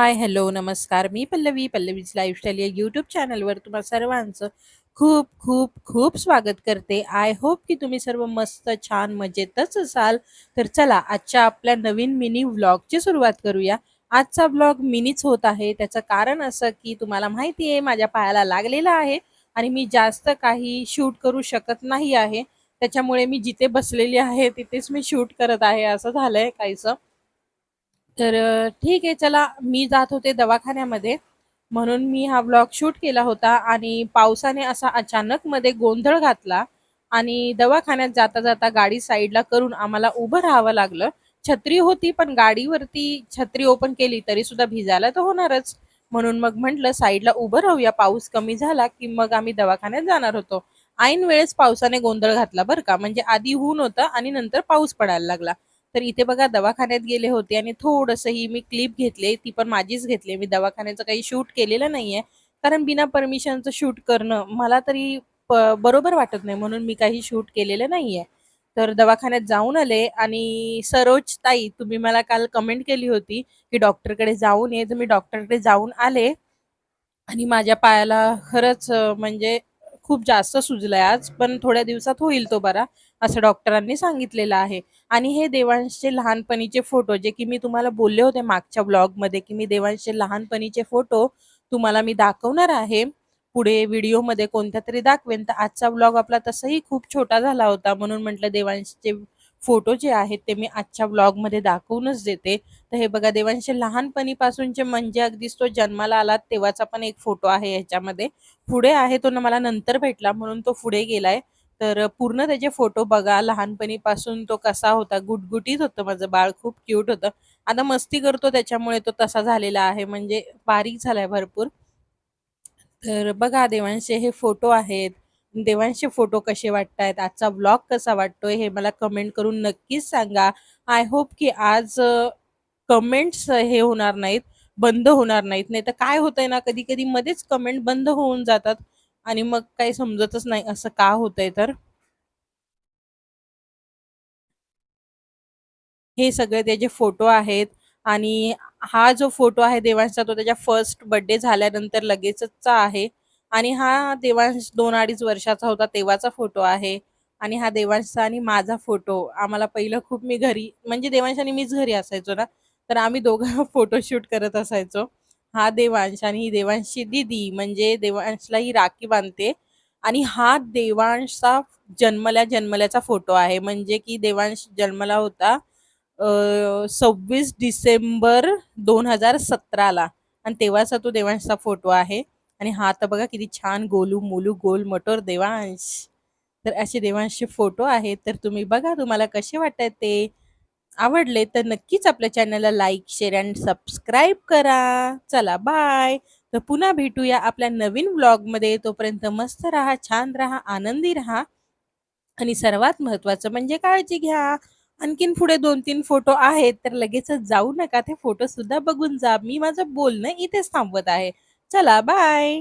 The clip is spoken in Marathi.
हाय, हॅलो, नमस्कार. मी पल्लवी, पल्लवीज लाईफस्टाईल या यूट्यूब चॅनलवर तुम्हा सर्वांचं खूप खूप खूप स्वागत करते. आय होप की तुम्ही सर्व मस्त, छान, मजेतच असाल. तर चला, आजच्या आपल्या नवीन मिनी व्लॉगची सुरुवात करूया. आजचा व्लॉग मिनीच होत आहे. त्याचं कारण असं की तुम्हाला माहिती आहे माझ्या पायाला लागलेला आहे आणि मी जास्त काही शूट करू शकत नाही आहे. त्याच्यामुळे मी जिथे बसलेली आहे तिथेच मी शूट करत आहे. असं झालंय काहीसं. तर ठीक आहे, चला, मी जात होते दवाखान्यामध्ये म्हणून मी हा व्लॉग शूट केला होता आणि पावसाने असा अचानक मध्ये गोंधळ घातला आणि दवाखान्यात जाता जाता गाडी साईडला करून आम्हाला उभं राहावं लागलं. छत्री होती पण गाडीवरती छत्री ओपन केली तरी सुद्धा भिजायला तर होणारच. म्हणून मग म्हटलं साईडला उभं राहूया, पाऊस कमी झाला की मग आम्ही दवाखान्यात जाणार होतो. ऐन वेळेस पावसाने गोंधळ घातला बरं का, म्हणजे आधी ऊन होतं आणि नंतर पाऊस पडायला लागला. तर इथे बघा दवाखान्यात गेले होते आणि थोडंसं ही मी क्लिप घेतली, ती पण माझीच घेतली. मी दवाखान्याचं काही शूट केलेलं नाहीये, कारण बिना परमिशनचं शूट करणं मला तरी बरोबर वाटत नाही, म्हणून मी काही शूट केलेलं नाहीये. तर दवाखान्यात जाऊन आले आणि सरोज ताई, तुम्ही मला काल कमेंट केली होती की डॉक्टरकडे जाऊन ये, तर मी डॉक्टरकडे जाऊन आले आणि माझ्या पायाला खरंच म्हणजे खूप जास्त सुजलाय आज, पण थोड्या दिवसात होईल तो बरा, असं डॉक्टरांनी सांगितलेलं आहे. आणि हे देवांशचे लहानपणीचे फोटो, जे की मी तुम्हाला बोलले होते मागच्या ब्लॉगमध्ये की मी देवांशचे लहानपणीचे फोटो तुम्हाला मी दाखवणार आहे पुढे व्हिडिओमध्ये कोणत्या तरी दाखवेन. तर आजचा ब्लॉग आपला तसंही खूप छोटा झाला होता, म्हणून म्हटलं देवांशचे फोटो जे आहेत ते मी आजच्या ब्लॉगमध्ये दाखवूनच देते. तर हे बघा देवांशचे लहानपणीपासूनचे, म्हणजे अगदीच तो जन्माला आला तेव्हाचा पण एक फोटो आहे ह्याच्यामध्ये. पुढे आहे तो ना, मला नंतर भेटला म्हणून तो पुढे गेलाय. तर पूर्ण त्याचे फोटो बघा, लहानपणीपासून तो कसा होता, गुटगुटीत होतं माझं बाळ, खूप क्यूट होतं. आता मस्ती करतो त्याच्यामुळे तो तसा झालेला आहे, म्हणजे बारीक झालाय भरपूर. तर बघा देवांशचे हे फोटो आहेत. देवांशचे फोटो कसे वाटतायत, आजचा व्लॉग कसा वाटतोय हे मला कमेंट करून नक्कीच सांगा. आय होप की आज कमेंट्स हे होणार नाहीत, बंद होणार नाहीत. नाही तर काय होतंय ना, कधी कधी मध्येच कमेंट बंद होऊन जातात आणि मग काही समजतच नाही असं का होतंय. तर हे सगळे त्याचे फोटो आहेत आणि हा जो फोटो आहे देवांशचा तो त्याच्या फर्स्ट बर्थडे झाल्यानंतर लगेचचा आहे. आणि हा देवांश 2-2.5 वर्षाचा होता तेव्हाचा फोटो आहे. आणि हा देवांशचा आणि माझा फोटो, आम्हाला पहिलं खूप, मी घरी म्हणजे देवांश आणि मीच घरी असायचो ना, तर आम्ही दोघं फोटोशूट करत असायचो. हा देवांश आणि ही देवांशची दीदी, म्हणजे देवांशला ही राखी बांधते. आणि हा देवांशचा जन्मल्याचा फोटो आहे, म्हणजे की देवांश जन्मला होता 26 डिसेंबर 2017ला आणि तेव्हाचा तो देवांशचा फोटो आहे. आणि हा आता बघा किती छान गोलू मोलू गोल मटोर देवांश. तर असे देवांशचे फोटो आहेत. तर तुम्ही बघा, तुम्हाला कसे वाटतात ते. आवडले तर नक्कीच आपल्या चॅनलला लाईक, शेअर अँड सबस्क्राईब करा. चला, बाय. तर पुन्हा भेटूया आपल्या नवीन व्लॉगमध्ये. तोपर्यंत मस्त राहा, छान राहा, आनंदी राहा आणि सर्वात महत्त्वाचं म्हणजे काळजी घ्या. आणखीन पुढे 2-3 फोटो आहेत, तर लगेचच जाऊ नका. ते फोटो सुद्धा बघून जा. मी माझं बोलणं इथेच थांबवत आहे. चला, बाय.